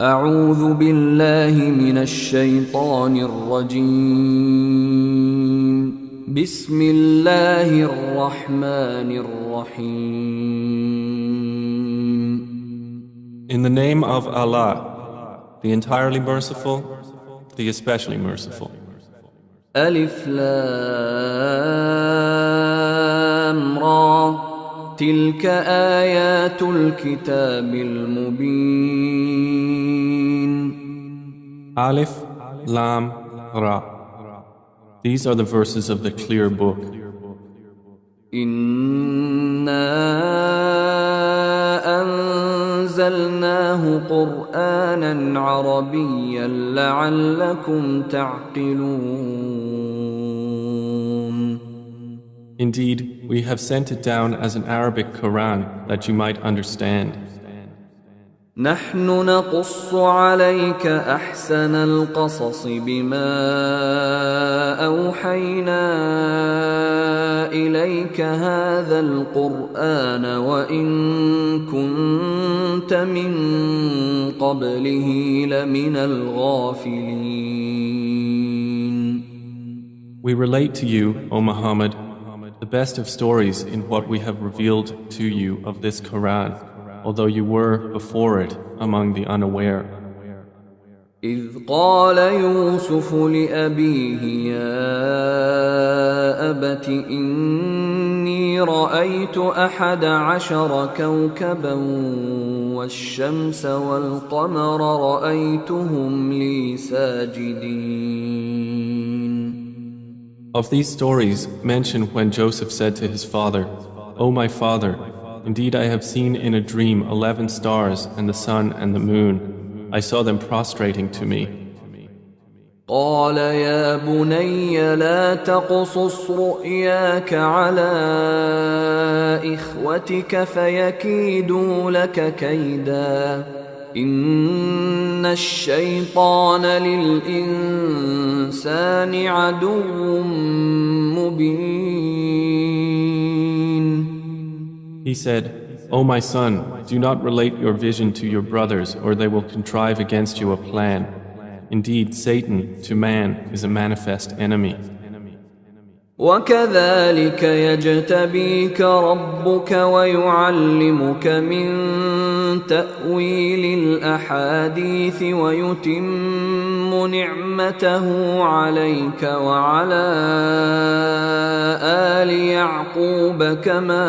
أعوذ بالله من الشيطان الرجيم. بسم الله الرحمن الرحيم. In the name of Allah, the entirely merciful, the especially merciful. ألف لام را تلك آيات الكتاب المبين. Alif, Lam, Ra. These are the verses of the clear book. إنا أنزلناه قرآنا عربيا لعلكم تعقلون. Indeed, we have sent it down as an Arabic Quran that you might understand. نحن نقص عليك أحسن القصص بما أوحينا إليك هذا القرآن وإن كنت من قبله لمن الغافلين. We relate to you, O Muhammad, the best of stories in what we have revealed to you of this Quran, although you were before it among the unaware. إذ قال يوسف لأبيه يا أبت إني رأيت 11 كوكبا والشمس والقمر رأيتهم لي ساجدين. Of these stories, mention when Joseph said to his father, O my father, indeed I have seen in a dream 11 stars and the sun and the moon. I saw them prostrating to me. قال يا بني لا تقصص رؤياك على إخوتك فيكيدوا لك كيدا إن الشيطان للإنسان عدو مبين. He said, O my son, do not relate your vision to your brothers or they will contrive against you a plan. Indeed, Satan to man is a manifest enemy. وكذلك يجتبيك ربك ويعلمك من تأويل الأحاديث ويتم نعمته عليك وعلى آل يعقوب كما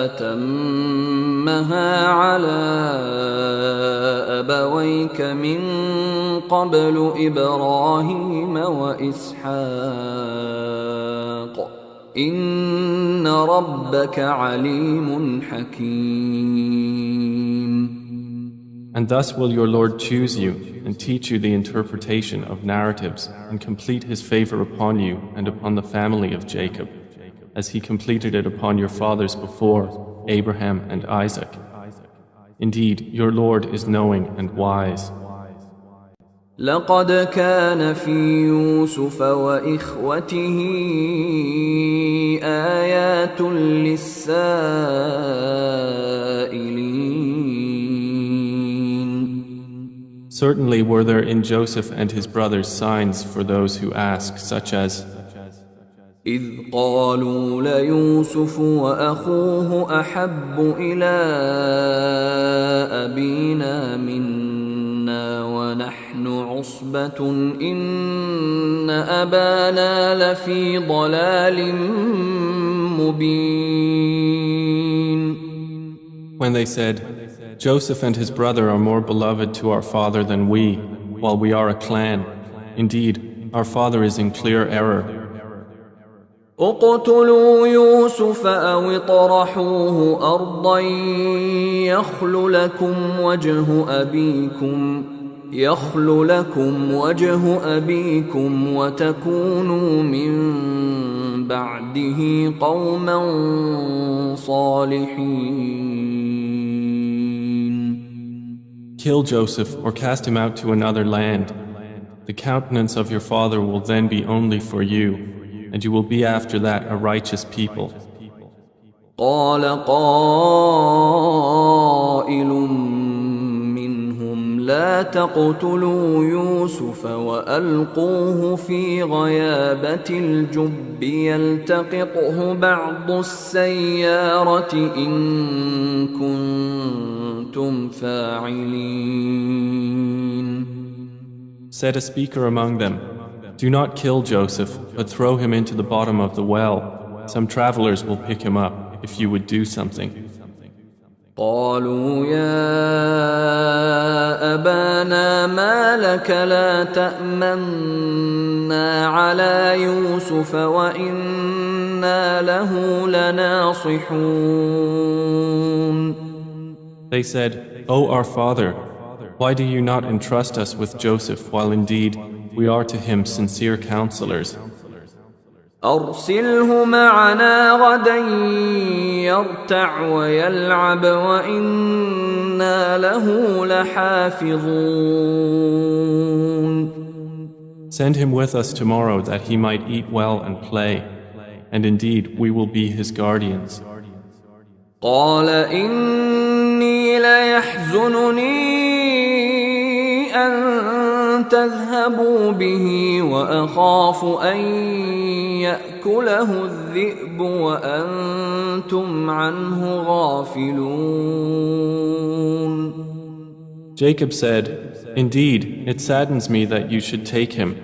أتمها على أبويك من قبل إبراهيم وإسحاق إن ربك عليم حكيم. And thus will your Lord choose you and teach you the interpretation of narratives and complete his favor upon you and upon the family of Jacob, as he completed it upon your fathers before, Abraham and Isaac. Indeed, your Lord is knowing and wise. لقد كان في يوسف وإخوته آيات للسائلين. Certainly were there in Joseph and his brothers signs for those who ask, such as إذ قالوا ليوسف وأخوه أحب إلى أبينا منا ونحن عصبة إن أبانا لفي ضلال مبين. When they said, Joseph and his brother are more beloved to our father than we, while we are a clan. Indeed, our father is in clear error. اقتلوا يوسف أو اطرحوه أرضا يخل لكم وجه أبيكم وتكونوا من بعده قوما صالحين. Kill Joseph or cast him out to another land. The countenance of your father will then be only for you, and you will be after that a righteous people. قال قائل منهم لا تقتلوا يوسف وألقوه في غيابة الجب يلتقطه بعض السيارة إن كنتم فاعلين. Said a speaker among them, "Do not kill Joseph, but throw him into the bottom of the well. Some travelers will pick him up if you would do something." قالوا يا أبانا ما لك لا تأمنا على يوسف وإنا له لناصحون. They said, "O our father, why do you not entrust us with Joseph while indeed we are to him sincere counselors? أرسله معنا غدا يرتع ويلعب وإنا له لحافظون. Send him with us tomorrow that he might eat well and play, and indeed we will be his guardians." قال إني ليحزنني أن تذهبوا به وأخاف أن يأكله الذئب وأنتم عنه غافلون. Jacob said, "Indeed, it saddens me that you should take him,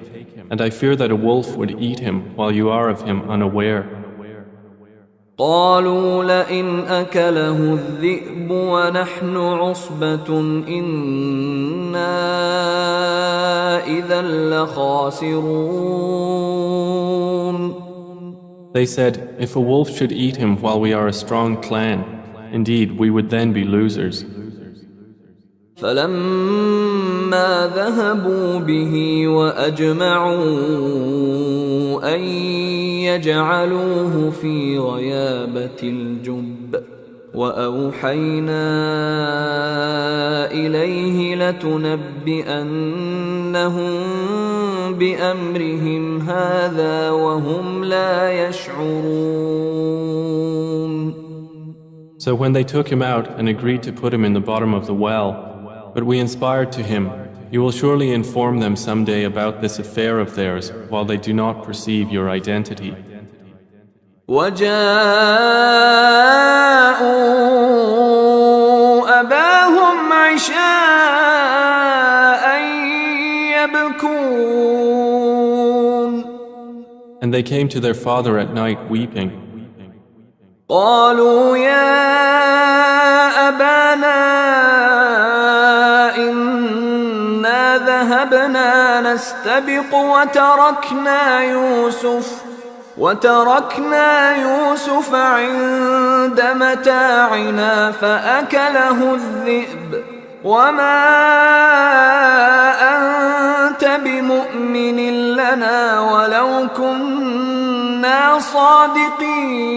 and I fear that a wolf would eat him while you are of him unaware." قالوا لئن أكله الذئب ونحن عصبة إنا إذا لخاسرون. They said, "If a wolf should eat him while we are a strong clan, indeed we would then be losers." فلما ذهبوا به وأجمعوا أن يجعلوه في غيابة الجب وأوحينا إليه لتنبئنهم بأمرهم هذا وهم لا يشعرون. So when they took him out and agreed to put him in the bottom of the well, but we inspired to him, "You will surely inform them someday about this affair of theirs while they do not perceive your identity." وجاءوا أباهم عشاء يبكون. And they came to their father at night weeping. قالوا يا أبانا إنا ذهبنا نستبق وتركنا يوسف عند متاعنا فأكله الذئب وما أنت بمؤمن لنا ولو كنا صادقين.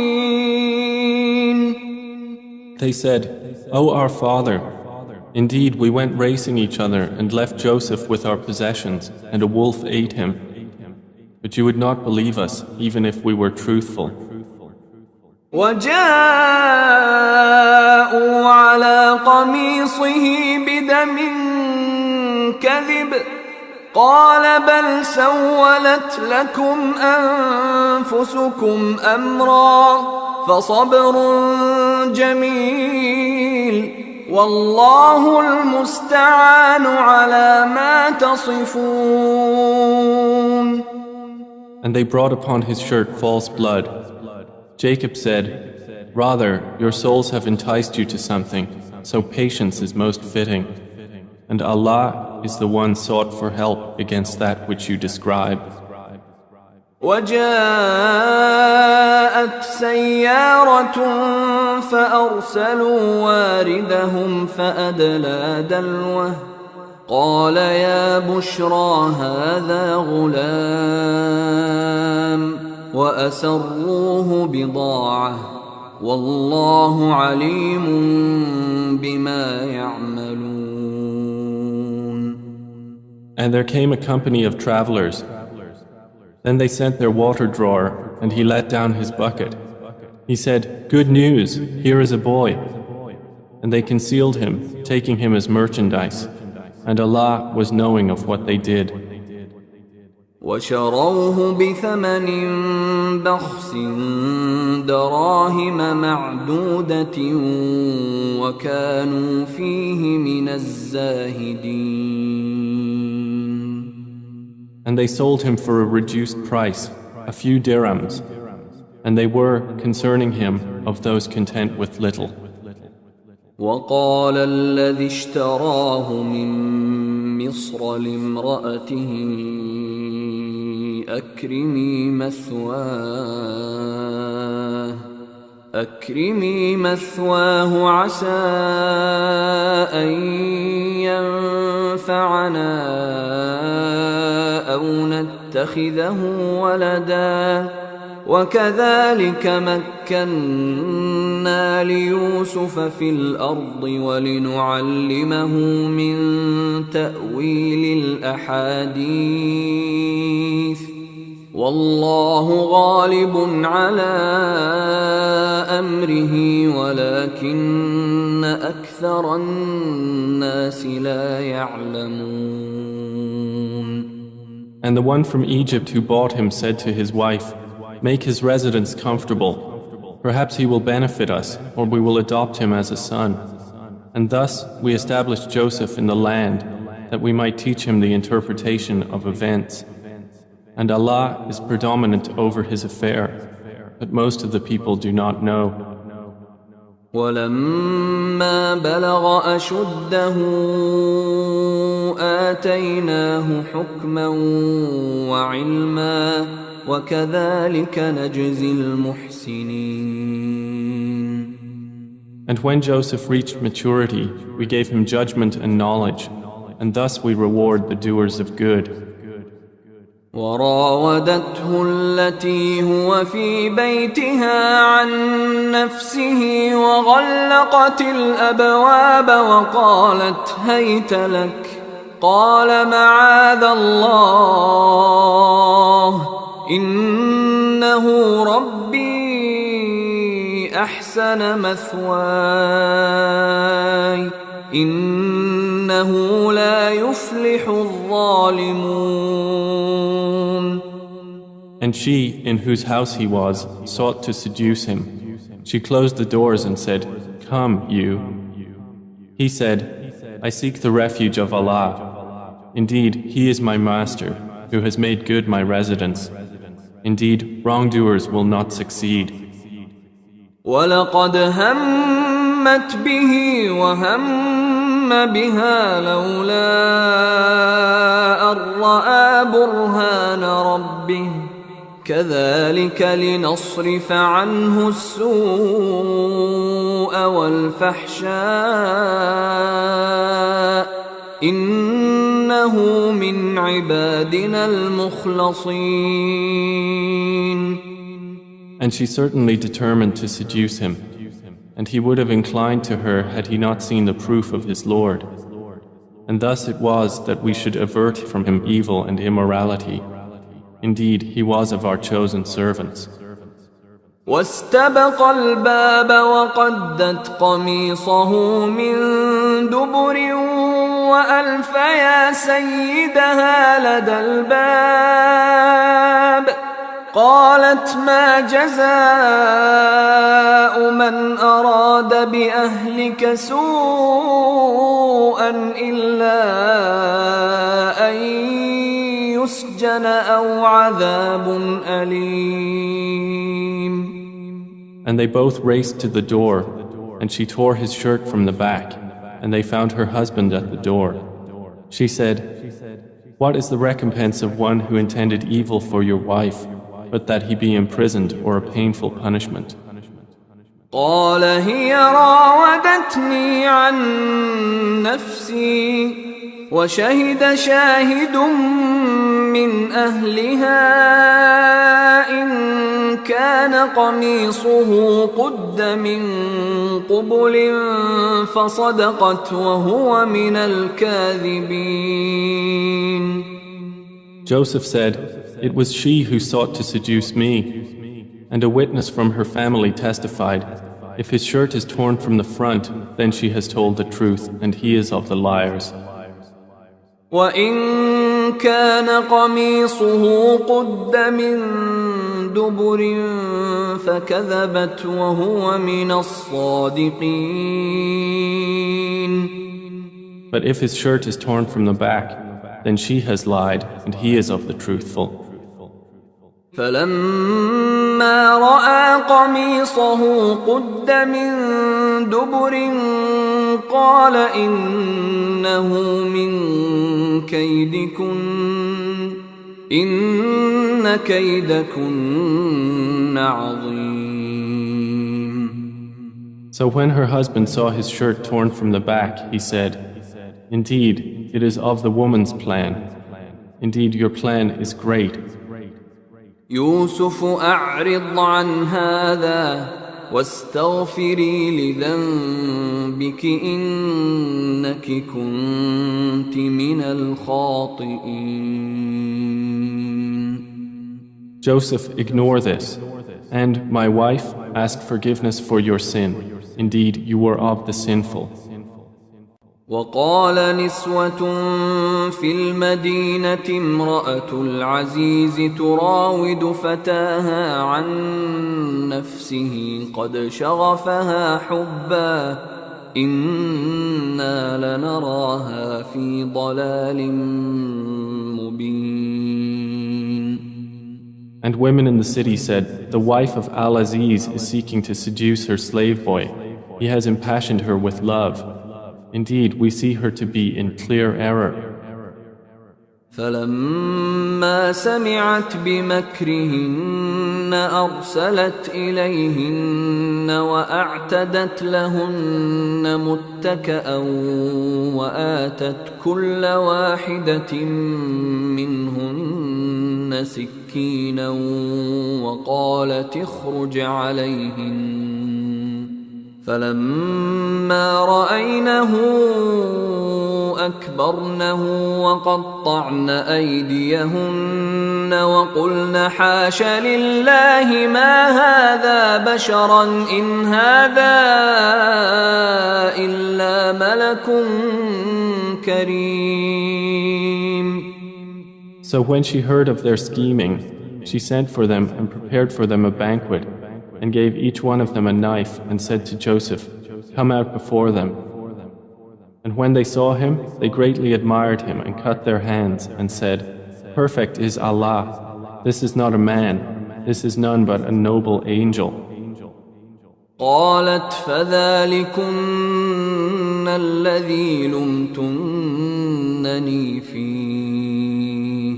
They said, "O our father, indeed we went racing each other and left Joseph with our possessions, and a wolf ate him. But you would not believe us, even if we were truthful." وجاءوا على قميصه بدم كذب قال بل سولت لكم أنفسكم أمرا فصبر جميل والله المستعان على ما تصفون. And they brought upon his shirt false blood. Jacob said, "Rather, your souls have enticed you to something, so patience is most fitting. And Allah is the one sought for help against that which you describe." وجاءت سيارة فأرسلوا واردهم فأدلى دلوه قال يا بشرى هذا غلام وأسروه بضاعة والله عليم بما يعملون. And there came a company of travelers. Then they sent their water drawer, and he let down his bucket. He said, "Good news, here is a boy." And they concealed him, taking him as merchandise. And Allah was knowing of what they did. وشروه بثمن بخس دراهم معدودة وكانوا فيه من الزاهدين. And they sold him for a reduced price, a few dirhams, and they were, concerning him, of those content with little. وقال الذي اشتراه من مصر لامرأته أكرمي مثواه عسى أن ينفعنا أو نتخذه ولدا وكذلك مكنا ليوسف في الأرض ولنعلمه من تأويل الأحاديث والله غالب على أمره ولكن أكثر الناس لا يعلمون. And the one from Egypt who bought him said to his wife, "Make his residence comfortable. Perhaps he will benefit us, or we will adopt him as a son." And thus we established Joseph in the land, that we might teach him the interpretation of events. And Allah is predominant over his affair, but most of the people do not know. ولما بلغ أشده آتيناه حكما وعلما وكذلك نجزي المحسنين. And when Joseph reached maturity, we gave him judgment and knowledge, and thus we reward the doers of good. وراودته التي هو في بيتها عن نفسه وغلقت الأبواب وقالت هيت لك قال معاذ الله إنه ربي أحسن مثواي إنه لا يفلح الظالمون. And she, in whose house he was, sought to seduce him. She closed the doors and said, "Come, you." He said, "I seek the refuge of Allah. Indeed, He is my master, who has made good my residence. Indeed, wrongdoers will not succeed." وَلَقَدْ هَمَّتْ بِهِ وَهَمَّ بِهَا لَوْلَا أَن رَّأَىٰ بُرْهَانَ رَبِّهِ كَذَلِكَ لِنَصْرِفَ عَنْهُ السُّوءَ وَالْفَحْشَاءَ إِنَّهُ مِنْ عِبَادِنَا الْمُخْلَصِينَ. And she certainly determined to seduce him, and he would have inclined to her had he not seen the proof of his Lord. And thus it was that we should avert from him evil and immorality. Indeed, he was of our chosen servants. واستبق الباب وقدت قميصه من دبر وألف يا سيدها لدى الباب قالت ما جزاء من أراد بأهلك سوءا إلا أن يسجن أو عذاب أليم. And they both raced to the door, and she tore his shirt from the back, and they found her husband at the door. She said, "What is the recompense of one who intended evil for your wife, but that he be imprisoned or a painful punishment?" قال هي راودتني عن نفسي وشهد شاهد من أهلها إن كان قميصه قد من قبل فصدقت وهو من الكاذبين. Joseph said, "It was she who sought to seduce me." And a witness from her family testified, "If his shirt is torn from the front, then she has told the truth, and he is of the liars." وإن كان قميصه قد من دبر فكذبت وهو من الصادقين. But if his shirt is torn from the back, then she has lied and he is of the truthful. فلما رأى قميصه قد من دبر قال إنه من كيدكن إن كيدكن عظيم. So when her husband saw his shirt torn from the back, he said, "Indeed, it is of the woman's plan. Indeed, your plan is great." يوسف أعرض عن هذا واستغفري لذنبك إنك كنت من الخاطئين. Joseph, ignore this. And, my wife, ask forgiveness for your sin. Indeed, you were of the sinful. وقال نسوة في المدينة امرأة العزيز تراود فتاها عن نفسه قد شغفها حبا إنا لنراها في ضلال مبين. And women in the city said, the wife of Al-Aziz is seeking to seduce her slave boy. He has impassioned her with love. Indeed, we see her to be in clear error. فلما سمعت بمكرهن أرسلت إليهن وأعتدت لهن متكأ وآتت كل واحدة منهن سكينا وقالت اخرج عليهن فلما رأينه أكبرنه وقطعن أيديهن وقلن حاش لله ما هذا بشرا إن هذا إلا ملك كريم. So when she heard of their scheming, she sent for them and prepared for them a banquet and gave each one of them a knife and said to Joseph, "Come out before them." And when they saw him, they greatly admired him and cut their hands and said, "Perfect is Allah. This is not a man. This is none but a noble angel." قالت فذلكن الذي لمتنني فيه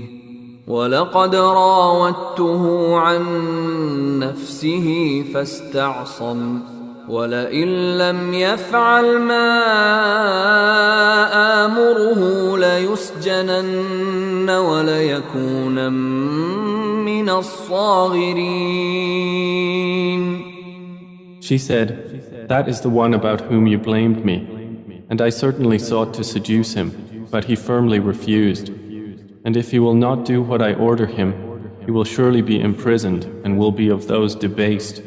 ولقد راودته عن نفسه فاستعصم ولئن لم يفعل ما آمره ليسجنن وليكونن من الصاغرين. She said, "That is the one about whom you blamed me, and I certainly sought to seduce him, but he firmly refused. And if he will not do what I order him, he will surely be imprisoned and will be of those debased."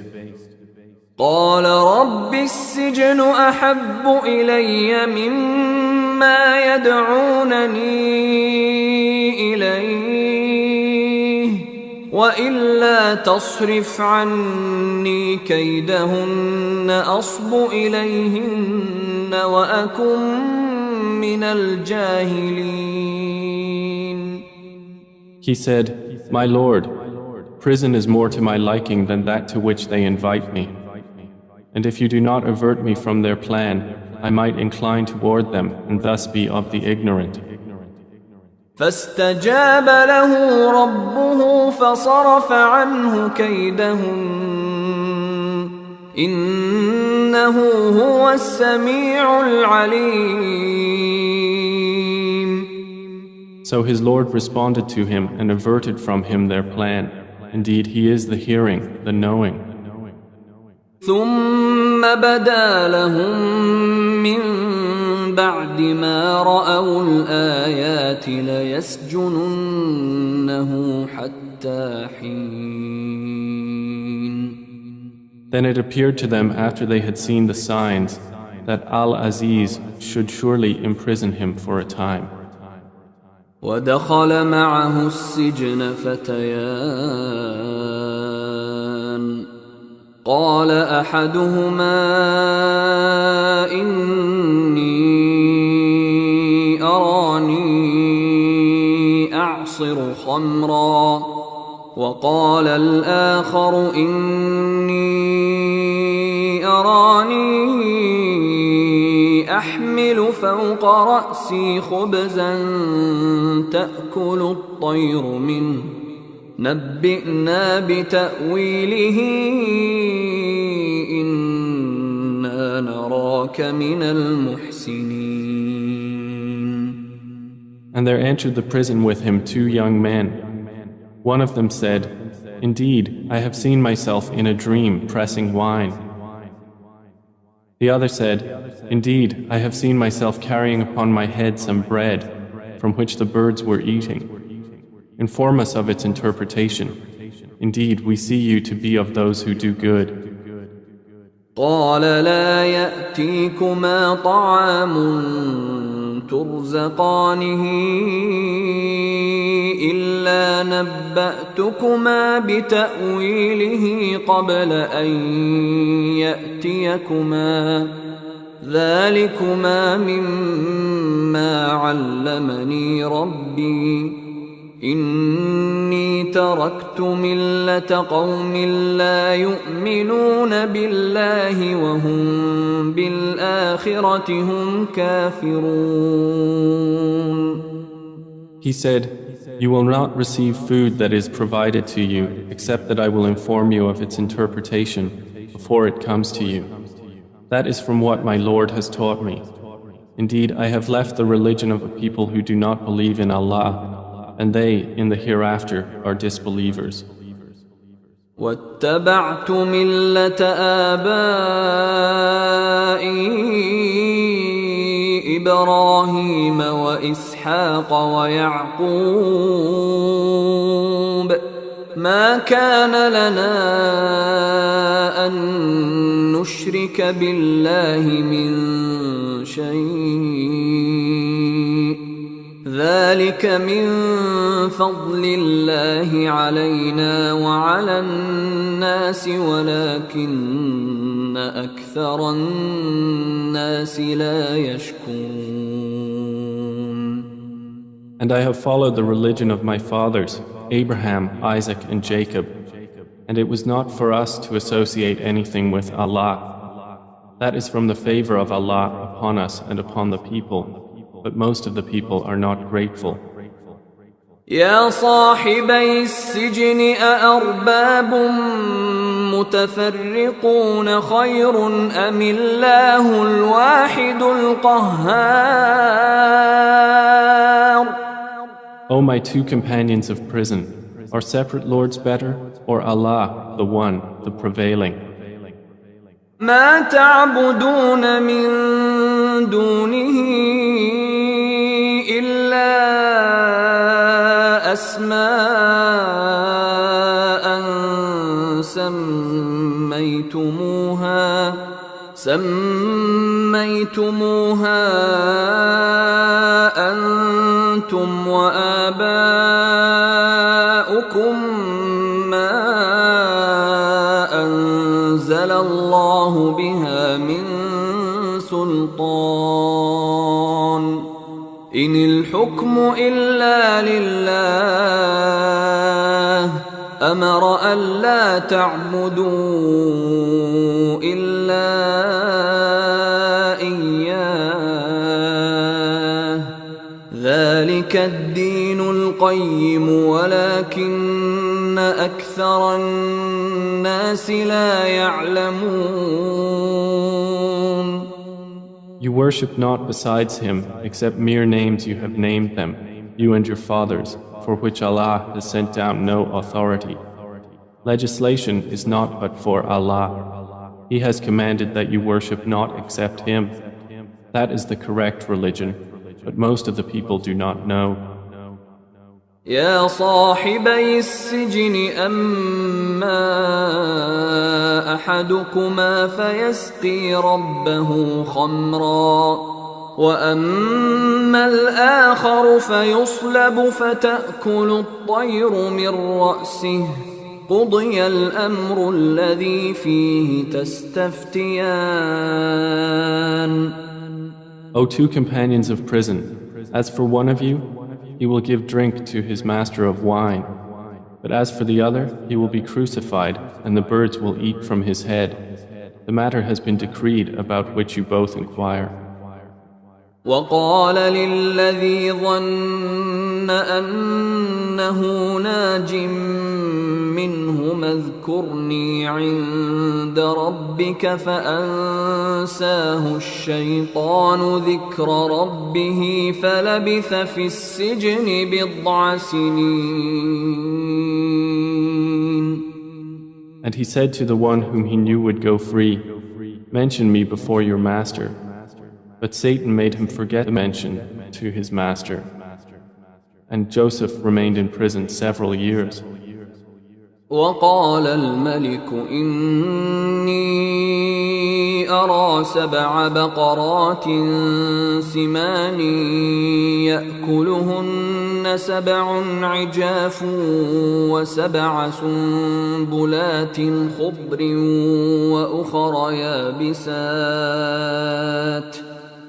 قال رب السجن أحب إلي مما يدعونني إليه وإلا تصرف عني كيدهن أصب إليهن وأكن من الجاهلين. He said, "My Lord, prison is more to my liking than that to which they invite me. And if you do not avert me from their plan, I might incline toward them and thus be of the ignorant." فاستجاب له ربه فصرف عنه كيدهن إنه هو السميع العليم. So his Lord responded to him and averted from him their plan. Indeed, he is the hearing, the knowing. ثم بدا لهم من بعد ما رأوا الآيات ليسجننه حتى حين. Then it appeared to them after they had seen the signs that Al-Aziz should surely imprison him for a time. ودخل معه السجن فتيان قال أحدهما إني أراني أعصر خمرا وقال الآخر إني أراني أحمل فوق رأسي خبزا تأكل الطير منه نبئنا بتأويله إنا نراك من المحسنين. And there entered the prison with him 2 young men. One of them said, "Indeed, I have seen myself in a dream pressing wine." The other said, "Indeed, I have seen myself carrying upon my head some bread from which the birds were eating. Inform us of its interpretation. Indeed, we see you to be of those who do good." قال لا يأتيكما طعام ترزقانه إلا نبأتكما بتأويله قبل أن يأتيكما ذلكما مما علمني ربي إني تركت ملة قوم لا يؤمنون بالله وهم بالآخرة هم كافرون. He said, "You will not receive food that is provided to you except that I will inform you of its interpretation before it comes to you. That is from what my Lord has taught me. Indeed, I have left the religion of a people who do not believe in Allah, and they, in the hereafter, are disbelievers." واتبعت ملة آبائي إبراهيم وإسحاق ويعقوب ما كان لنا أن نشرك بالله من شيء ذلك من فضل الله علينا وعلى الناس ولكن أكثر الناس لا يشكرون. And I have followed the religion of my fathers, Abraham, Isaac, and Jacob, and it was not for us to associate anything with Allah. That is from the favor of Allah upon us and upon the people, but most of the people are not grateful. يا صاحبي السجن أأرباب متفرقون خير أم الله الواحد القهار. O my 2 companions of prison, are separate lords better, or Allah, the one, the prevailing? ما تعبدون من دونه إلا أسماء سميتموها أنتم وآباؤكم ما أنزل الله بها من سلطان إن الحكم إلا لله أمر ألا تعبدوا إلا إياه ذلك الدين القيم ولكن أكثر الناس لا يعلمون. You worship not besides him except mere names you have named them, you and your fathers, for which Allah has sent down no authority. Legislation is not but for Allah. He has commanded that you worship not except Him. That is the correct religion, but most of the people do not know. يا صاحبي السجن أما أحدكما فيسقي ربه خمرا وأما الآخر فيصلب فتأكل الطير من رأسه قضي الأمر الذي فيه تستفتيان. O two companions of prison, as for one of you, he will give drink to his master of wine. But as for the other, he will be crucified, and the birds will eat from his head. The matter has been decreed about which you both inquire. وقال للذي ظن أنه ناج منهما اذكرني عند ربك فأنساه الشيطان ذكر ربه فلبث في السجن بضع سنين. And he said to the one whom he knew would go free, mention me before your master. But Satan made him forget the mention to his master. And Joseph remained in prison several years. وقال الملك إني أرى 7 بقرات سمان يأكلهن 7 عجاف و7 سنبلات خضر وأخر يابسات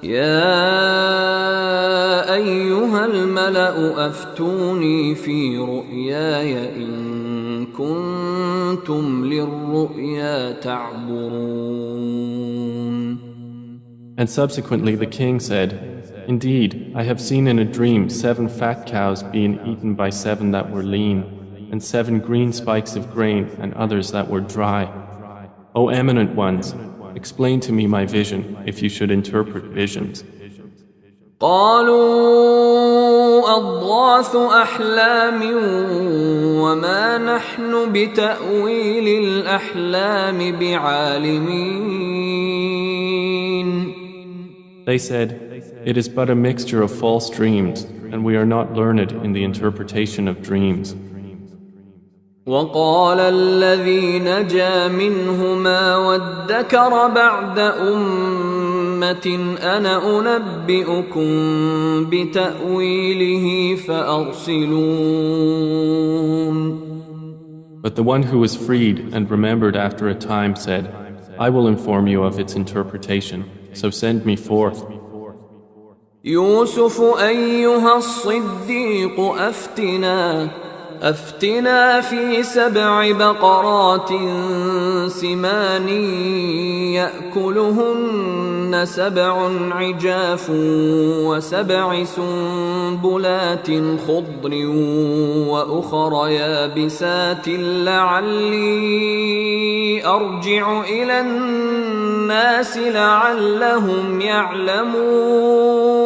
يا أيها الملأ أفتوني في رؤياي إن كنتم للرؤيا تعبرون. And subsequently the king said, Indeed, I have seen in a dream 7 fat cows being eaten by 7 that were lean, and 7 green spikes of grain and others that were dry. O eminent ones, explain to me my vision if you should interpret visions. قالوا أضغاث أحلام وما نحن بتأويل الأحلام بعالمين. They said, It is but a mixture of false dreams, and we are not learned in the interpretation of dreams. وقال الذي نجا منهما وادكر بعد أمة أنا أنبئكم بتأويله فأرسلون. But the one who was freed and remembered after a time said, I will inform you of its interpretation, so send me forth. يوسف أيها الصديق أفتنا في 7 بقرات سمان يأكلهن 7 عجاف و7 سنبلات خضر وأخر يابسات لعلي أرجع إلى الناس لعلهم يعلمون.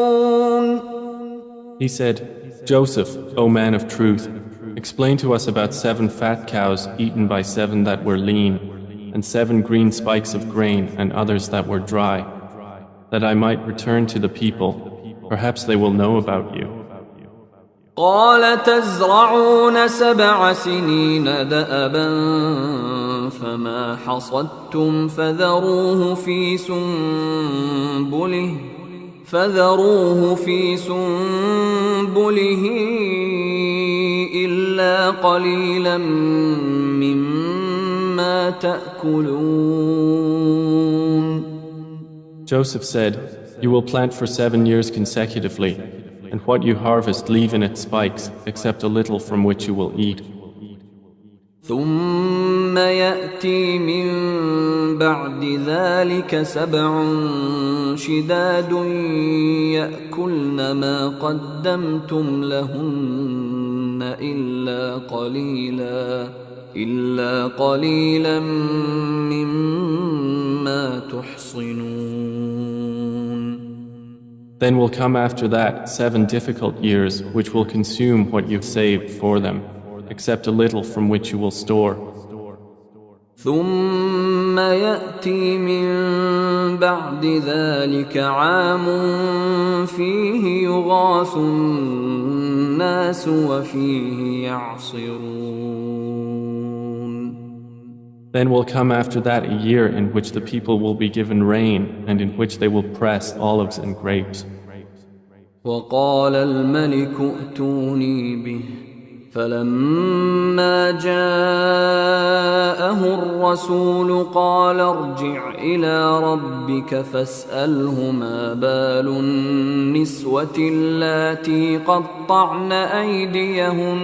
He said, Joseph, O man of truth, explain to us about 7 fat cows eaten by 7 that were lean, and 7 green spikes of grain and others that were dry, that I might return to the people. Perhaps they will know about you. قال تزرعون 7 سنين دأبا فما حصدتم فذروه في سنبله إلا قليلا مما تأكلون. Joseph said, You will plant for 7 years consecutively, and what you harvest leave in its spikes, except a little from which you will eat. ثم يأتي من بعد ذلك 7 شداد يأكلن ما قدمتم لهن إلا قليلا مما تحصنون. Then will come after that 7 difficult years which will consume what you've saved for them, except a little from which you will store. ثم يأتي من بعد ذلك عام فيه يغاث الناس وفيه يعصرون. Then will come after that a year in which the people will be given rain and in which they will press olives and grapes. وقال الملك ائتوني به فلما جاءه الرسول قال ارجع إلى ربك فاسأله ما بال النسوة اللاتي قطعن أيديهن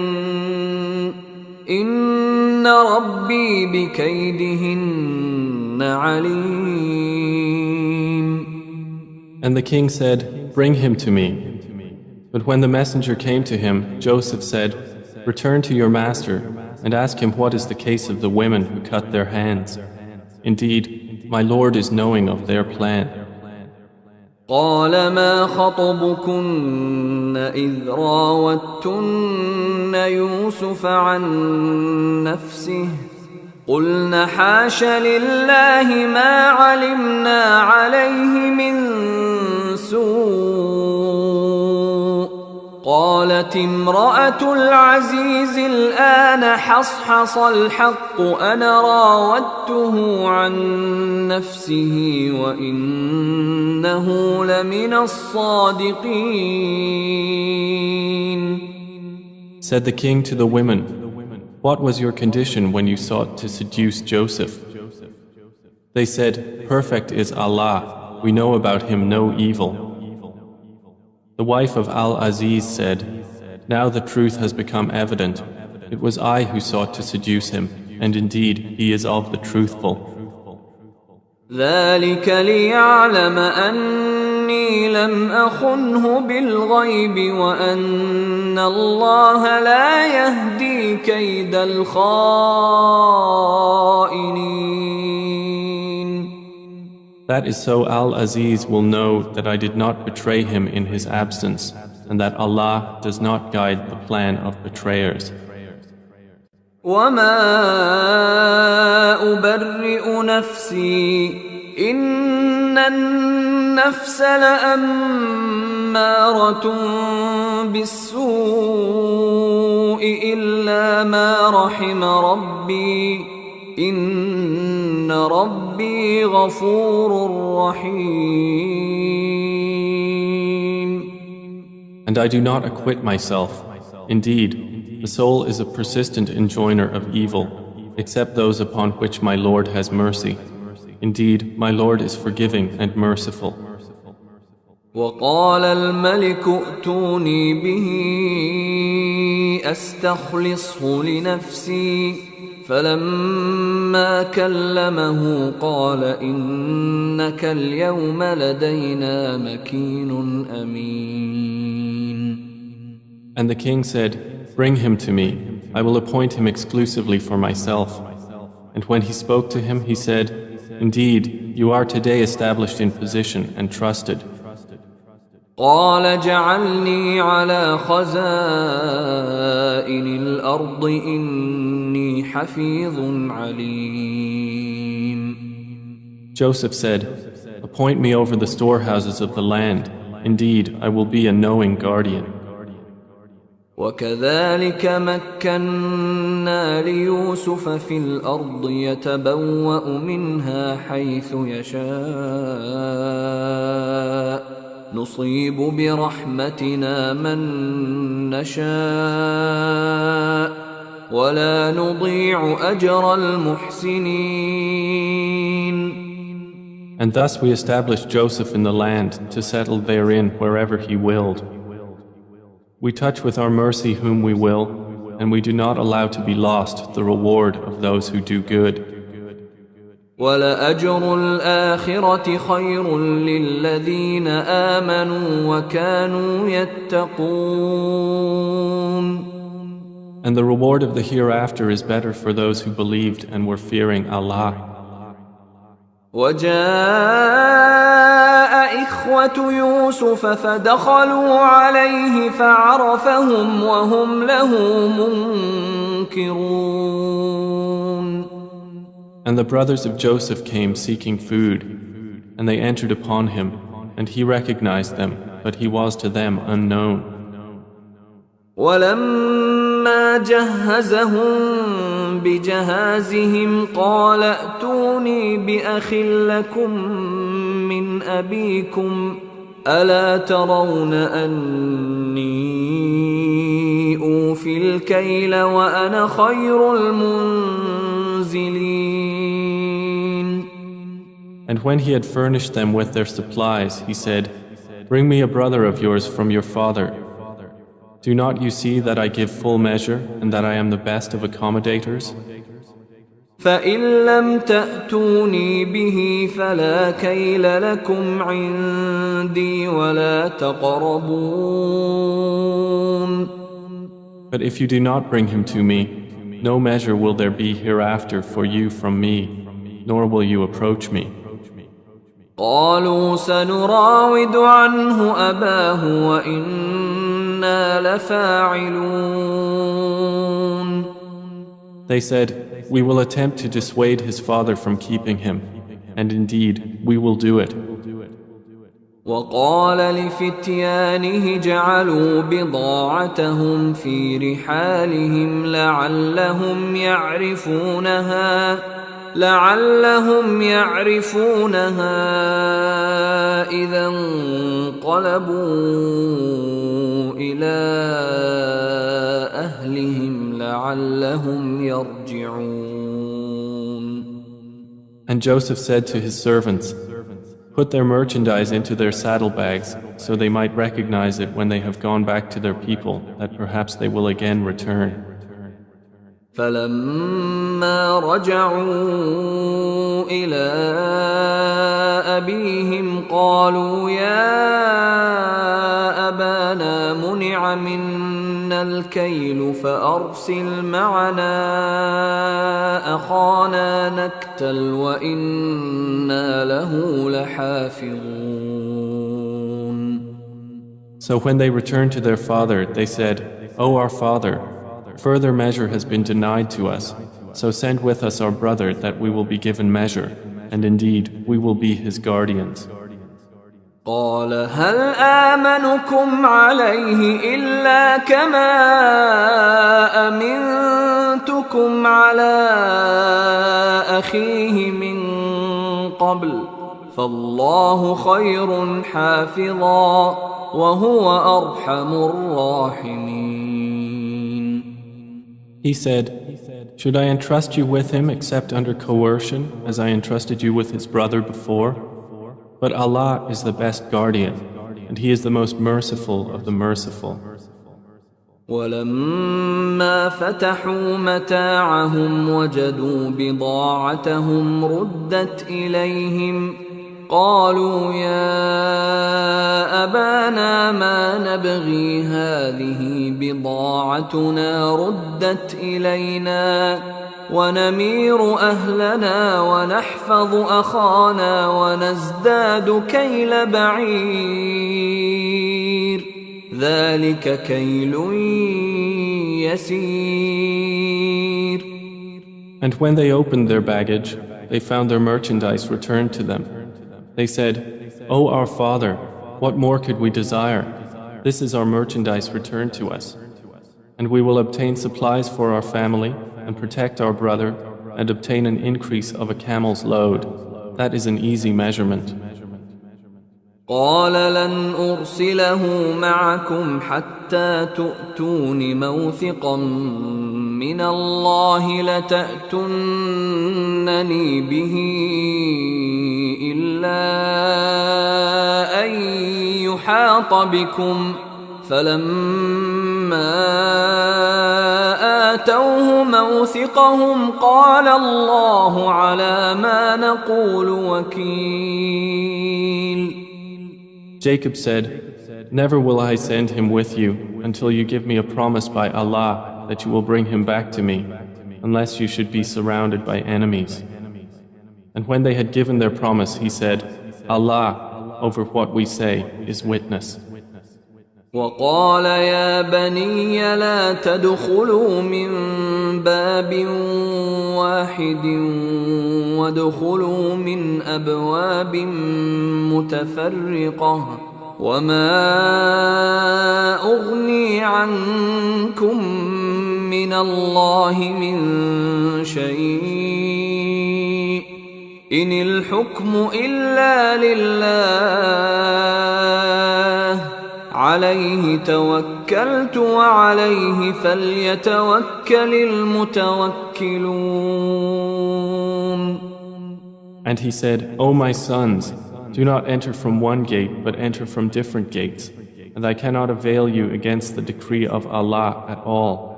إن ربي بكيدهن عليم. And the king said, "Bring him to me." But when the messenger came to him, Joseph said, "Return to your master and ask him what is the case of the women who cut their hands. Indeed, my Lord is knowing of their plan." قال ما خطبكن إذ راوتن يوسف عن نفسه قلن حاش لله ما علمنا عليه من سوء قالت امرأة العزيز الآن حصحص الحق أنا راودته عن نفسه وإنه لمن الصادقين. Said the king to the women, "What was your condition when you sought to seduce Joseph?" They said, "Perfect is Allah, we know about him no evil." The wife of Al-Aziz said, "Now the truth has become evident. It was I who sought to seduce him, and indeed he is of the truthful." ذلك ليعلم أني لم أخنه بالغيب وأن الله لا يهدي كيد الخائنين. That is so Al-Aziz will know that I did not betray him in his absence, and that Allah does not guide the plan of betrayers. وما أبرئ نفسي إن النفس لأمارة بالسوء إلا ما رحم ربي إن ربي غفور رحيم. And I do not acquit myself. Indeed, the soul is a persistent enjoiner of evil, except those upon which my Lord has mercy. Indeed, my Lord is forgiving and merciful. وقال الملك ائتوني به أستخلصه لنفسي فلما كلمه قال إنك اليوم لدينا مكين أمين. And the king said, "Bring him to me. I will appoint him exclusively for myself." And when he spoke to him, he said, "Indeed, you are today established in position and trusted." قال جعلني على خزائن الأرض إني حفيظ عليم. Joseph said, "Appoint me over the storehouses of the land. Indeed, I will be a knowing guardian." وكذلك مكنا ليوسف في الأرض يتبوأ منها حيث يشاء نصيب برحمتنا من نشاء ولا نضيع أجر المحسنين. And thus we established Joseph in the land to settle therein wherever he willed. We touch with our mercy whom we will, and we do not allow to be lost the reward of those who do good. وَلَأَجْرُ الْآخِرَةِ خَيْرٌ لِلَّذِينَ آمَنُوا وَكَانُوا يَتَّقُونَ. And the reward of the hereafter is better for those who believed and were fearing Allah. وجاء إخوة يوسف فدخلوا عليه فعرفهم وهم له منكرون. And the brothers of Joseph came seeking food, and they entered upon him, and he recognized them, but he was to them unknown. ولما جهزهم بجهازهم قال ائتوني بأخ لكم من أبيكم ألا ترون أني أوفي الكيل وأنا خير المنزلين. And when he had furnished them with their supplies, he said, "Bring me a brother of yours from your father. Do not you see that I give full measure and that I am the best of accommodators? فإن لم تأتوني به فلا كيل لكم عندي ولا تقربون." But if you do not bring him to me, no measure will there be hereafter for you from me, nor will you approach me. قالوا سنراود عنه أباه وإنا لفاعلون. They said, "We will attempt to dissuade his father from keeping him, and indeed we will do it." وقال لفتيانه جعلوا بضاعتهم في رحالهم لعلهم يعرفونها إذا انقلبوا إلى أهلهم لعلهم يرجعون. And Joseph said to his servants, "Put their merchandise into their saddlebags, so they might recognize it when they have gone back to their people, that perhaps they will again return." فلما رجعوا إلى أبيهم قالوا يا أبانا منع منا الكيل فأرسل معنا أخانا نكتل وإنا له لحافظون. So when they returned to their father, they said, "O our father, further measure has been denied to us, so send with us our brother that we will be given measure, and indeed we will be his guardians." قال هل آمنكم عليه إلا كما أمنتكم على أخيه من قبل فالله خير حافظا وهو أرحم الراحمين. He said, "Should I entrust you with him except under coercion, as I entrusted you with his brother before? But Allah is the best guardian, and He is the most merciful of the merciful." ولما فتحوا متاعهم وجدوا بضاعتهم ردت إليهم قالوا يا أبانا ما نبغي هذه بضاعتنا ردت إلينا ونمير أهلنا ونحفظ أخانا ونزداد كيل بعير ذلك كيل يسير. And when they opened their baggage, they found their merchandise returned to them. They said, "O our father, what more could we desire? This is our merchandise returned to us. And we will obtain supplies for our family and protect our brother and obtain an increase of a camel's load. That is an easy measurement." قال لن أرسله معكم حتى تؤتون موثقا من الله لتأتونني به إلا أن يحاط بكم فلما آتوه موثقهم قال الله على ما نقول وكيل. Jacob said, "Never will I send him with you until you give me a promise by Allah that you will bring him back to me, unless you should be surrounded by enemies." And when they had given their promise, he said, "Allah, over what we say, is witness." وقال يا بني لا تدخلوا من باب واحد وادخلوا من أبواب متفرقة وما أغني عنكم من الله من شيء إن الحكم إلا لله عليه توكلت وعليه فليتوكل المتوكلون. And he said, O my sons, do not enter from one gate, but enter from different gates. And I cannot avail you against the decree of Allah at all.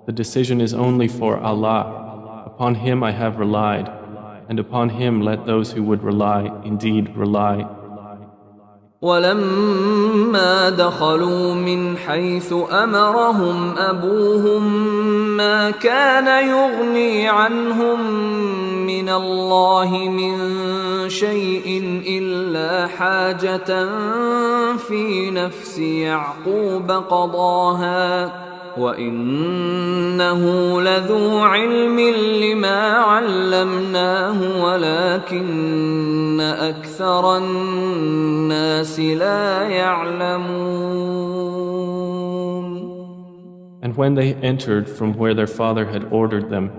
The decision is only for Allah. Upon Him I have relied, and upon Him let those who would rely indeed rely. ولما دخلوا من حيث أمرهم أبوهم ما كان يغني عنهم من الله من شيء إلا حاجة في نفس يعقوب قضاها وإنه لذو علم لما علمناه ولكن أكثر الناس لا يعلمون. And when they entered from where their father had ordered them,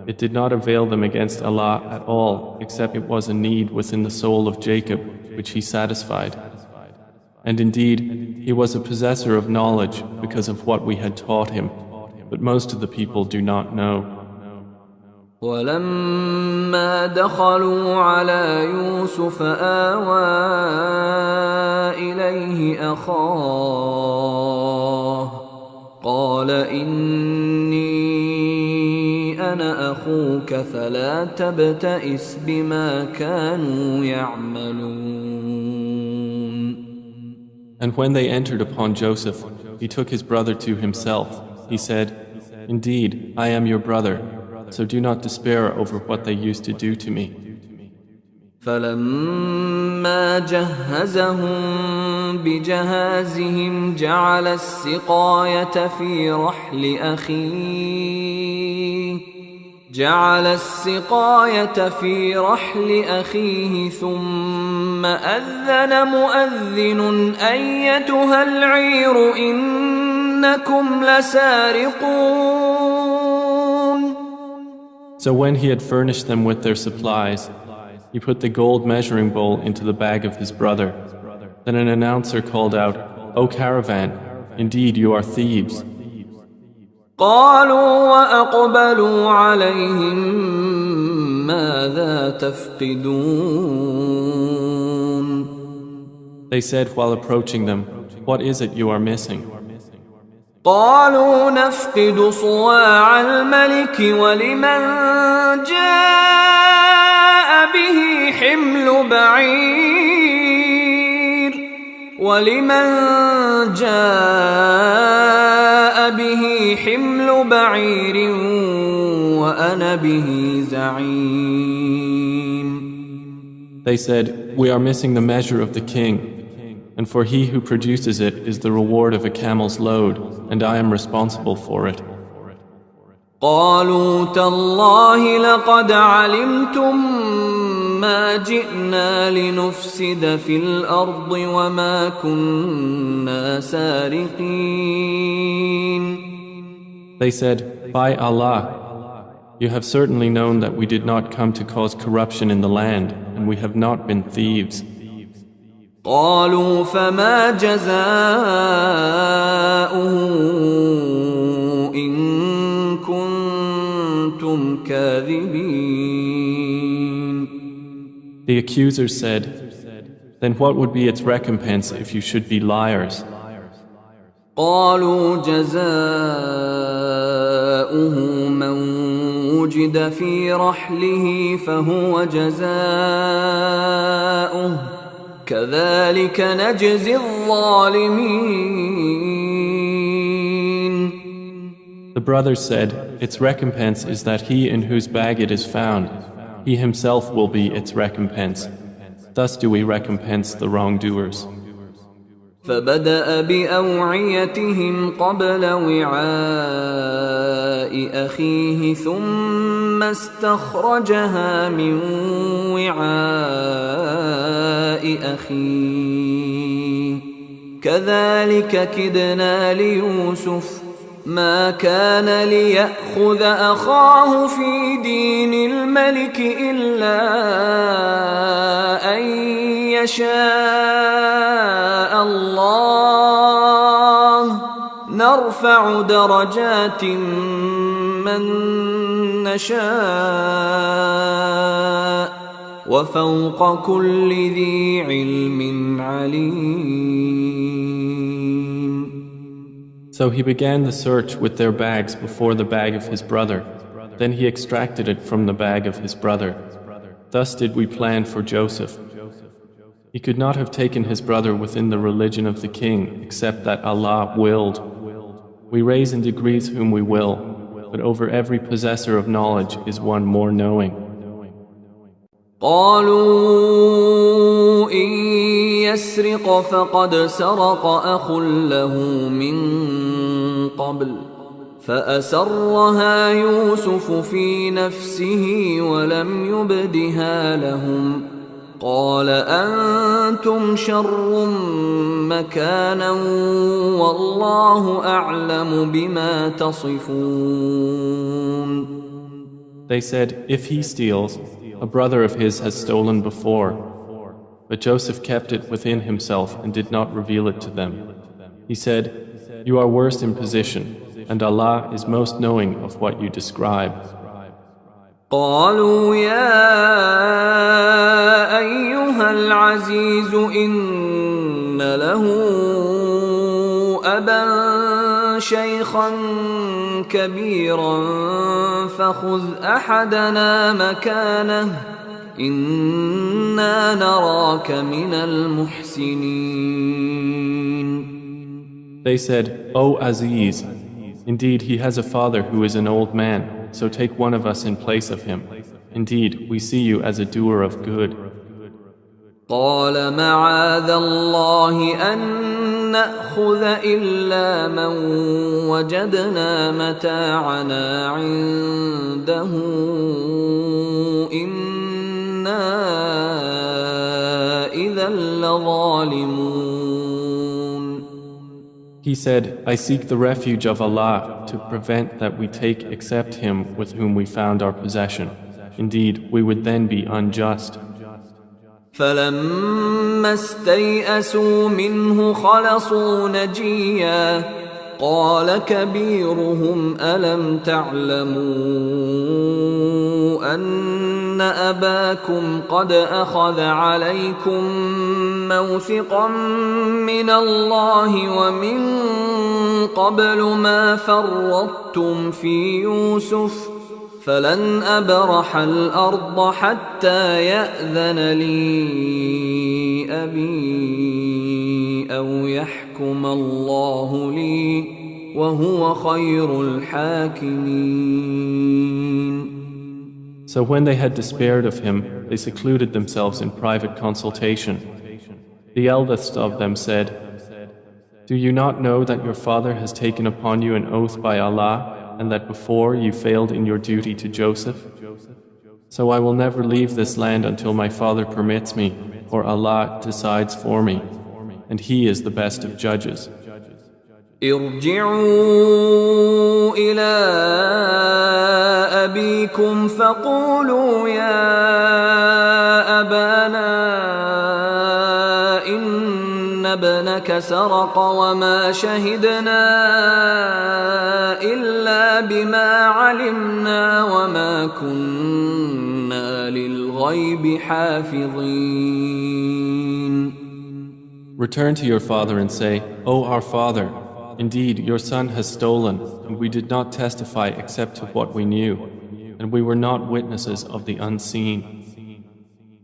it did not avail them against Allah at all, except it was a need within the soul of Jacob, which He satisfied. And indeed, he was a possessor of knowledge because of what we had taught him, but most of the people do not know. ولما دخلوا على يوسف آوى إليه أخاه قال إني أنا أخوك فلا تبتئس بما كانوا يعملون. And when they entered upon Joseph, he took his brother to himself. He said, Indeed, I am your brother, so do not despair over what they used to do to me. فلما جهزهم بجهازهم جعل السقاية في رحل أخيه ثم أذن مؤذن أيتها العير إنكم لسارقون. So when he had furnished them with their supplies, he put the gold measuring bowl into the bag of his brother. Then an announcer called out, O caravan, indeed you are thieves. قالوا وأقبلوا عليهم ماذا تفقدون. They said while approaching them, What is it you are missing? قالوا نفقد صواع الملك ولمن جاء به حمل بعير وأنا به زعيم. They said, We are missing the measure of the king, and for he who produces it is the reward of a camel's load, and I am responsible for it. قالوا تالله لقد علمتم ما جئنا لنفسد في الأرض وما كنا سارقين. They said, By Allah, you have certainly known that we did not come to cause corruption in the land, and we have not been thieves. قالوا فما جزاؤه إن كنتم كاذبين. The accusers said, Then what would be its recompense if you should be liars? قالوا جزاؤه من وجد في رحله فهو جزاؤه كذلك نجزي الظالمين. The brothers said, Its recompense is that he in whose bag it is found, he himself will be its recompense. Thus do we recompense the wrongdoers. فبدأ بأوعيتهم قبل وعاء أخيه ثم استخرجها من وعاء أخيه كذلك كدنا ليوسف ما كان ليأخذ أخاه في دين الملك إلا أن يشاء الله نرفع درجات من نشاء وفوق كل ذي علم عليم. So he began the search with their bags before the bag of his brother. Then he extracted it from the bag of his brother. Thus did we plan for Joseph. He could not have taken his brother within the religion of the king except that Allah willed. We raise in degrees whom we will, but over every possessor of knowledge is one more knowing. قالوا إن يسرق فقد سرق أخ له من قبل فأسرها يوسف في نفسه ولم يبدها لهم قال أنتم شر مكانا والله أعلم بما تصفون. They said, if he steals, a brother of his has stolen before. But Joseph kept it within himself and did not reveal it to them. He said, you are worst in position, and Allah is most knowing of what you describe. قالوا يا أيها العزيز إن له أبا شيخا كبيرا فخذ أحدنا مكانه إنا نراك من المحسنين. They said, O Aziz, indeed he has a father who is an old man, so take one of us in place of him. Indeed, we see you as a doer of good. قال معاذ الله أن نأخذ إلا من وجدنا متاعنا عنده إنا إذا لظالمون. He said, I seek the refuge of Allah to prevent that we take except him with whom we found our possession. Indeed, we would then be unjust. فلما استيئسوا منه خلصوا نجيا قال كبيرهم ألم تعلموا أن أباكم قد أخذ عليكم موثقا من الله ومن قبل ما فرطتم في يوسف فلن أبرح الأرض حتى يأذن لي أبي أو يحكم الله لي وهو خير الحاكمين. So when they had despaired of him, they secluded themselves in private consultation. The eldest of them said, do you not know that your father has taken upon you an oath by Allah and that before you failed in your duty to Joseph? So I will never leave this land until my father permits me, or Allah decides for me, and He is the best of judges. ارجعوا إلى أبيكم فقولوا يا أبانا إن ابنك سرق وما شهدنا إلا بما علمنا وما كنا للغيب حافظين. Return to your father and say, O our father, indeed your son has stolen, and we did not testify except to what we knew, and we were not witnesses of the unseen.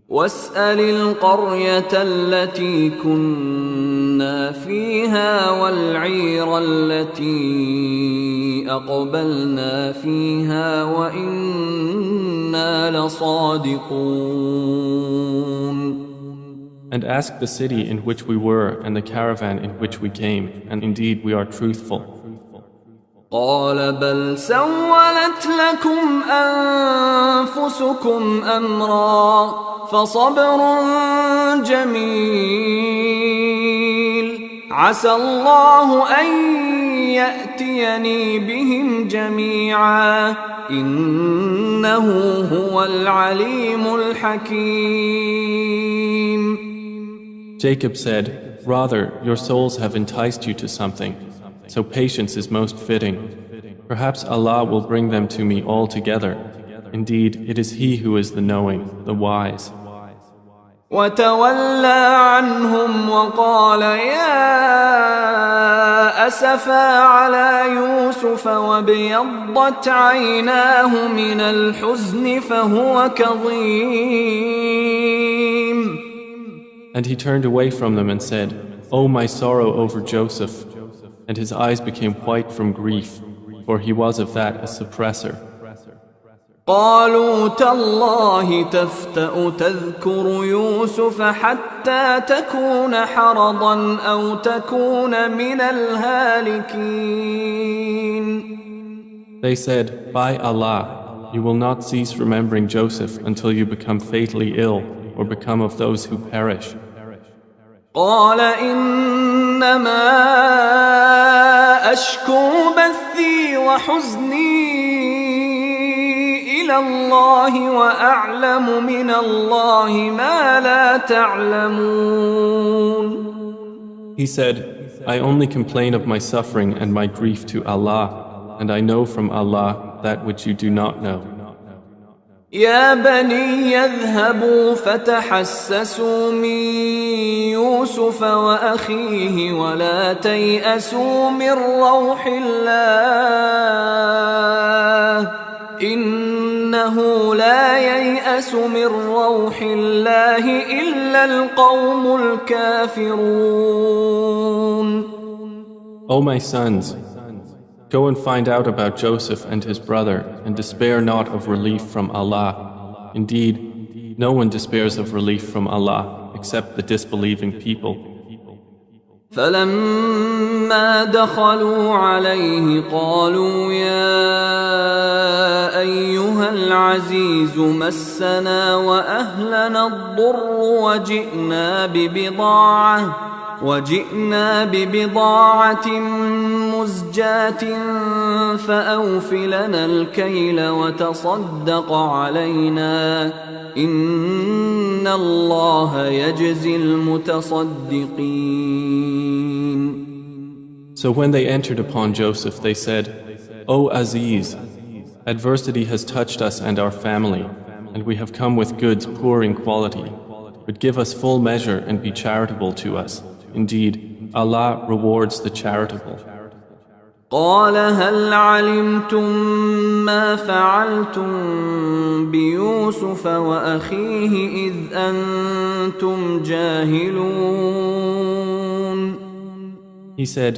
واسأل القرية التي كنا فيها والعير التي أقبلنا فيها وإنا لصادقون. And ask the city in which we were and the caravan in which we came, and indeed we are truthful. قال بل سولت لكم أنفسكم أمرا فصبر جميل عسى الله أن يأتيني بهم جميعا إنه هو العليم الحكيم. Jacob said, "Rather, your souls have enticed you to something, so patience is most fitting. Perhaps Allah will bring them to me all together. Indeed, it is He who is the knowing, the wise." وتولى عنهم وقال يا أسفا على يوسف وابيضت عيناه من الحزن فهو كظيم. And he turned away from them and said, "Oh, my sorrow over Joseph." And his eyes became white from grief, for he was of that a suppressor. قالوا تالله تفتأ تذكر يوسف حتى تكون حرضا أو تكون من الهالكين. They said, "By Allah, you will not cease remembering Joseph until you become fatally ill or become of those who perish." قال إنما أشكو بثي وحزني إلى الله وأعلم من الله ما لا تعلمون. He said, "I only complain of my suffering and my grief to Allah, and I know from Allah that which you do not know." يا بني اذهبوا فتحسسوا من يوسف وأخيه ولا تيأسوا من روح الله إنه لا ييأس من روح الله إلا القوم الكافرون. O my sons, go and find out about Joseph and his brother, and despair not of relief from Allah. Indeed, no one despairs of relief from Allah except the disbelieving people. فلما دخلوا عليه قالوا يا أيها العزيز مسنا وأهلنا الضر وجئنا ببضاعة مزجاة فأوف لنا الكيل وتصدق علينا إن الله يجزي المتصدقين. So when they entered upon Joseph, they said, "O Aziz, adversity has touched us and our family, and we have come with goods poor in quality. But give us full measure and be charitable to us. Indeed, Allah rewards the charitable." قال هل علمتم ما فعلتم بيوسف وأخيه إذ أنتم جاهلون. He said,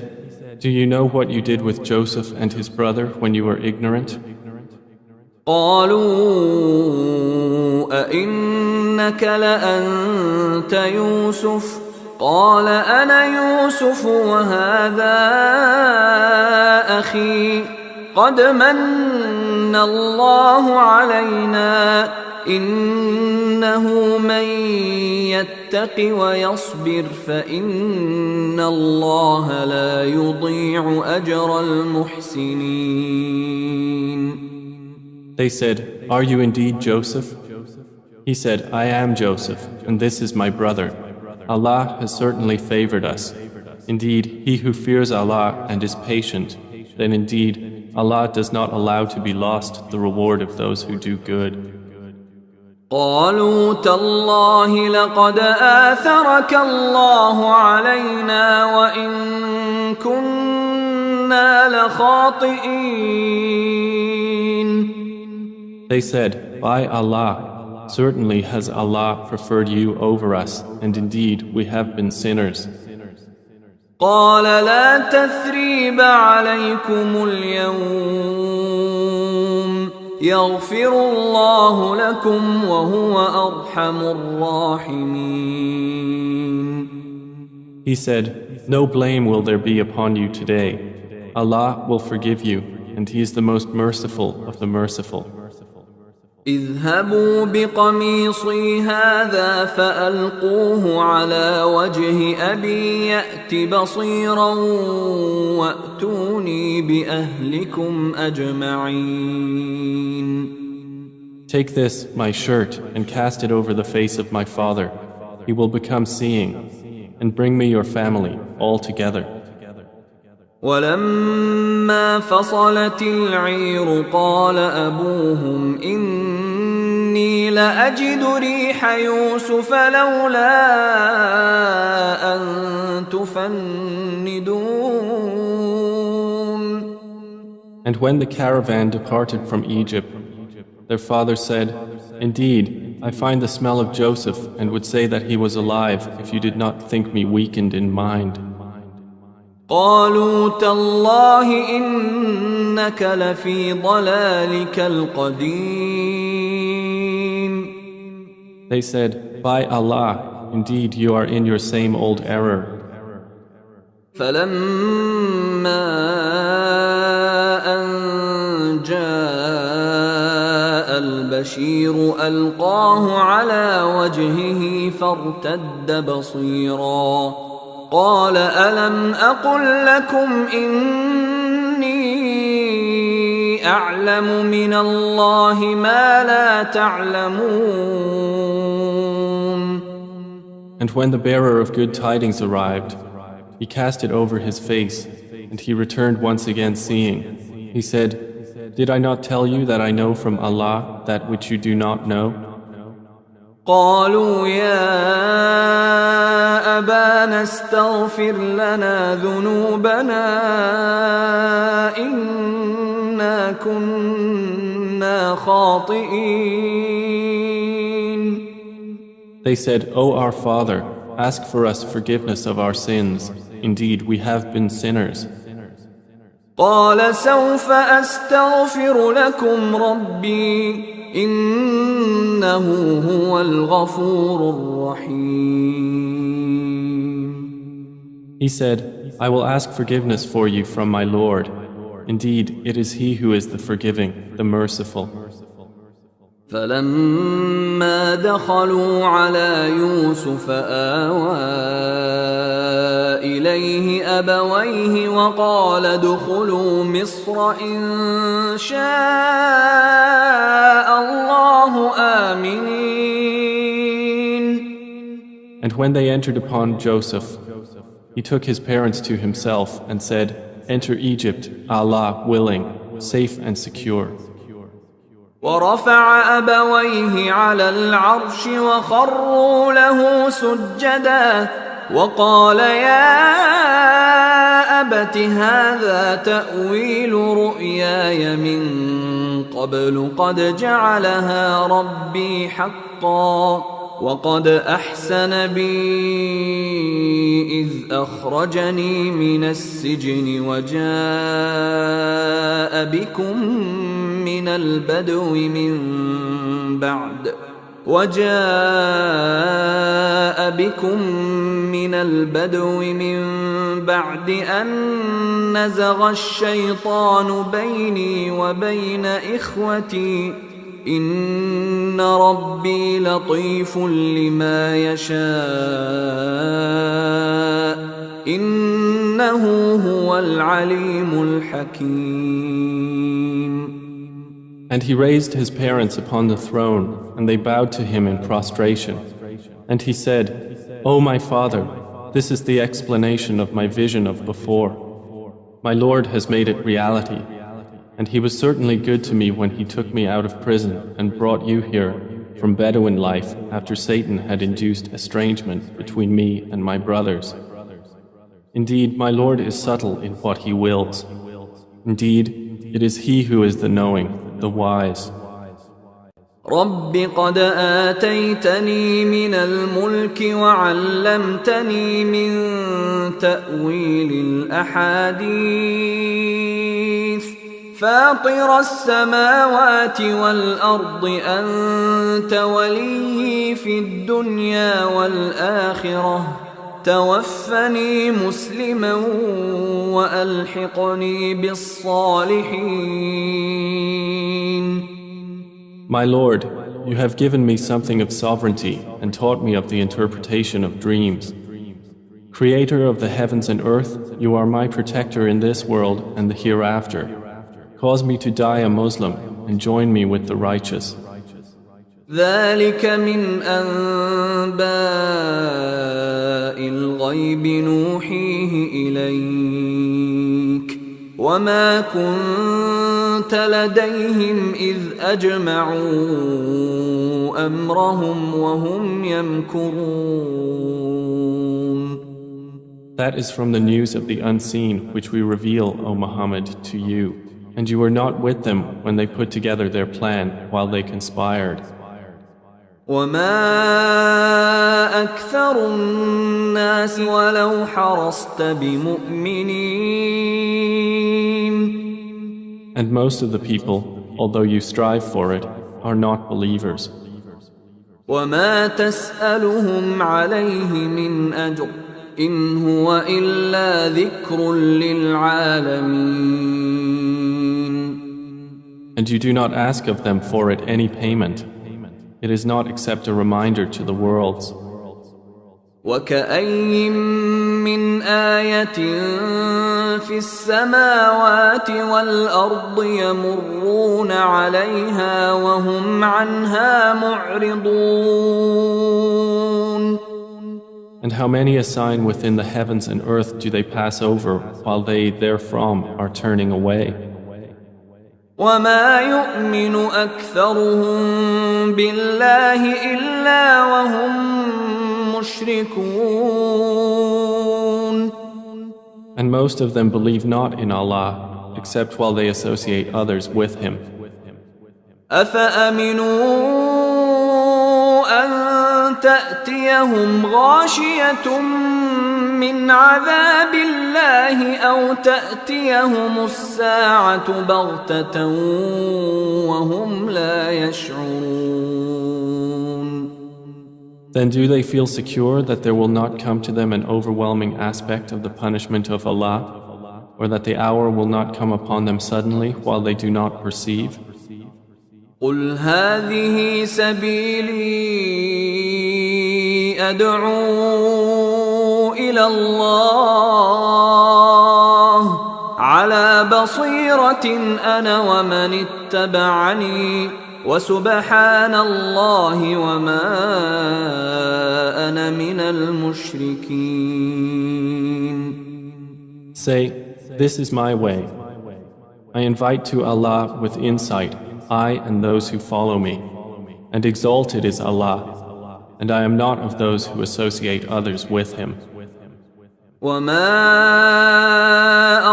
"Do you know what you did with Joseph and his brother when you were ignorant?" قالوا أئنك لأنت يوسف قال أنا يوسف وهذا أخي قد من الله علينا إنه من يتق ويصبر فإن الله لا يضيع أجر المحسنين. They said, "Are you indeed Joseph?" He said, "I am Joseph, and this is my brother. Allah has certainly favored us. Indeed, he who fears Allah and is patient, then indeed Allah does not allow to be lost the reward of those who do good." قالوا تالله لقد آثرك الله علينا وإن كنا لخاطئين. They said, "By Allah, certainly has Allah preferred you over us, and indeed we have been sinners." قال لا تثريب عليكم اليوم يغفر الله لكم وهو أرحم الراحمين. He said, "No blame will there be upon you today. Allah will forgive you, and He is the most merciful of the merciful." اذهبوا بقميصي هذا فألقوه على وجه أبي يأت بصيرا وأتوني بأهلكم أجمعين. Take this, my shirt, and cast it over the face of my father. He will become seeing, and bring me your family all together. ولما فصلت العير قال أبوهم إني لأجد ريح يوسف لولا أن تفندون. And when the caravan departed from Egypt, their father said, Indeed, I find the smell of Joseph and would say that he was alive if you did not think me weakened in mind. قالوا تالله إنك لفي ضلالك القديم. They said, By Allah, indeed you are in your same old error. فلما أن جاء البشير ألقاه على وجهه فارتد بصيرا قال ألم أقل لكم إني أعلم من الله ما لا تعلمون. And when the bearer of good tidings arrived, he cast it over his face, and he returned once again seeing. He said, Did I not tell you that I know from Allah that which you do not know? قالوا يا أبانا استغفر لنا ذنوبنا إنا كنا خاطئين. They said, O our Father, ask for us forgiveness of our sins. Indeed, we have been sinners. قال سوف أستغفر لكم ربي إنه هو الغفور الرحيم. He said, I will ask forgiveness for you from my Lord. Indeed, it is He who is the forgiving, the merciful. فلما دخلوا على يوسف آوى إليه أبويه وقال ادخلوا مصر إن شاء الله آمنين. And when they entered upon Joseph, he took his parents to himself and said, Enter Egypt, Allah willing, safe and secure. ورفع أبويه على العرش وخروا له سجدا وقال يا أبت هذا تأويل رؤياي من قبل قد جعلها ربي حقا وقد أحسن بي إذ أخرجني من السجن وجاء بكم من البدو من بعد أن نزغ الشيطان بيني وبين إخوتي إن ربي لطيف لما يشاء إنه هو العليم الحكيم. And he raised his parents upon the throne, and they bowed to him in prostration. And he said, O my father, this is the explanation of my vision of before. My Lord has made it reality. And he was certainly good to me when he took me out of prison and brought you here from Bedouin life after Satan had induced estrangement between me and my brothers. Indeed, my Lord is subtle in what he wills. Indeed, it is he who is the knowing, the wise. رب قد آتيتني من الملك وعلمتني من تأويل الأحاديث فاطر السماوات والأرض أنت ولي في الدنيا والآخرة توفني مسلما وألحقني بالصالحين. My Lord, you have given me something of sovereignty and taught me of the interpretation of dreams. Creator of the heavens and earth, you are my protector in this world and the hereafter. Cause me to die a Muslim and join me with the righteous. ذلك من أنباء الغيب نوحيه إليك وما كنت لديهم إذ أجمعوا أمرهم وهم يمكرون. That is from the news of the unseen which we reveal, O Muhammad, to you, and you were not with them when they put together their plan while they conspired. وما أكثر الناس ولو حرصت بمؤمنين. And most of the people, although you strive for it, are not believers. وما تسألهم عليه من أجر إن هو إلا ذكر للعالمين. And you do not ask of them for it any payment. It is not except a reminder to the worlds. وكأين من آية في السماوات والأرض يمرون عليها وهم عنها معرضون. And how many a sign within the heavens and earth do they pass over while they therefrom are turning away? وما يؤمن أكثرهم بالله إلا وهم مشركون. And most of them believe not in Allah except while they associate others with Him. أفأمنوا أن تأتيهم غاشية من عذاب الله أو تأتيهم الساعة بغتة وهم لا يشعرون. Then do they feel secure that there will not come to them an overwhelming aspect of the punishment of Allah, or that the hour will not come upon them suddenly while they do not perceive? قل هذه سبيلي أدعو إلى الله على بصيرة أنا ومن اتبعني وسبحان الله وما أنا من المشركين. Say, this is my way. I invite to Allah with insight, I and those who follow me, and exalted is Allah, and I am not of those who associate others with Him. وما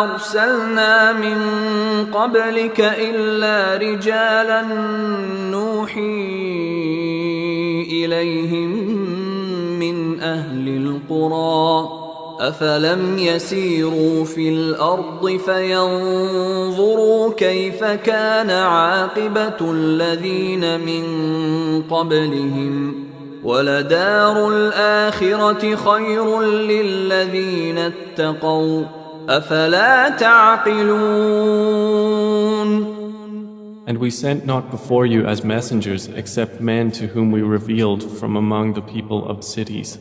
أرسلنا من قبلك إلا رجالا نوحي إليهم من أهل القرى أفلم يسيروا في الأرض فينظروا كيف كان عاقبة الذين من قبلهم ولدار الآخرة خير للذين اتقوا أفلا تعقلون. And we sent not before you as messengers except men to whom we revealed from among the people of cities.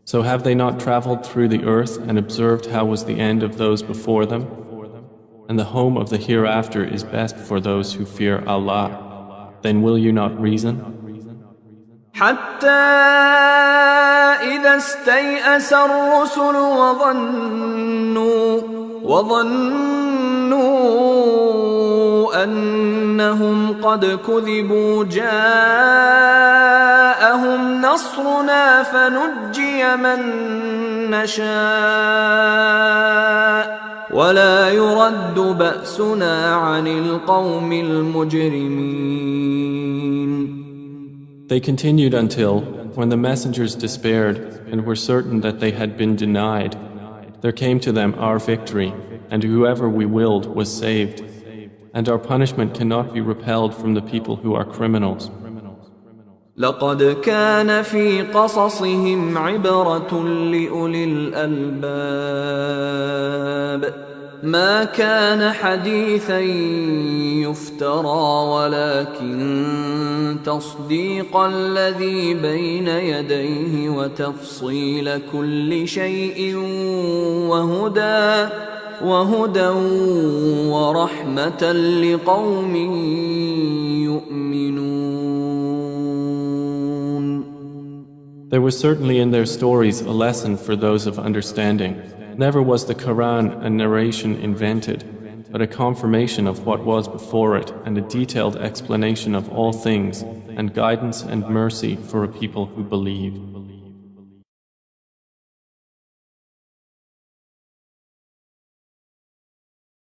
So have they not traveled through the earth and observed how was the end of those before them? And the home of the hereafter is best for those who fear Allah. Then will you not reason? حتى إذا استيأس الرسل وظنوا أنهم قد كذبوا جاءهم نصرنا فنجي من نشاء ولا يرد بأسنا عن القوم المجرمين. They continued until, when the messengers despaired and were certain that they had been denied, there came to them our victory, and whoever we willed was saved, and our punishment cannot be repelled from the people who are criminals. لقد كان في قصصهم عبرة لأولي الألباب ما كان حديثا يفترى ولكن تصديق الذي بين يديه وتفصيل كل شيء وهدى ورحمة لقوم يؤمنون. There was certainly in their stories a lesson for those of understanding. Never was the Quran a narration invented, but a confirmation of what was before it and a detailed explanation of all things and guidance and mercy for a people who believe.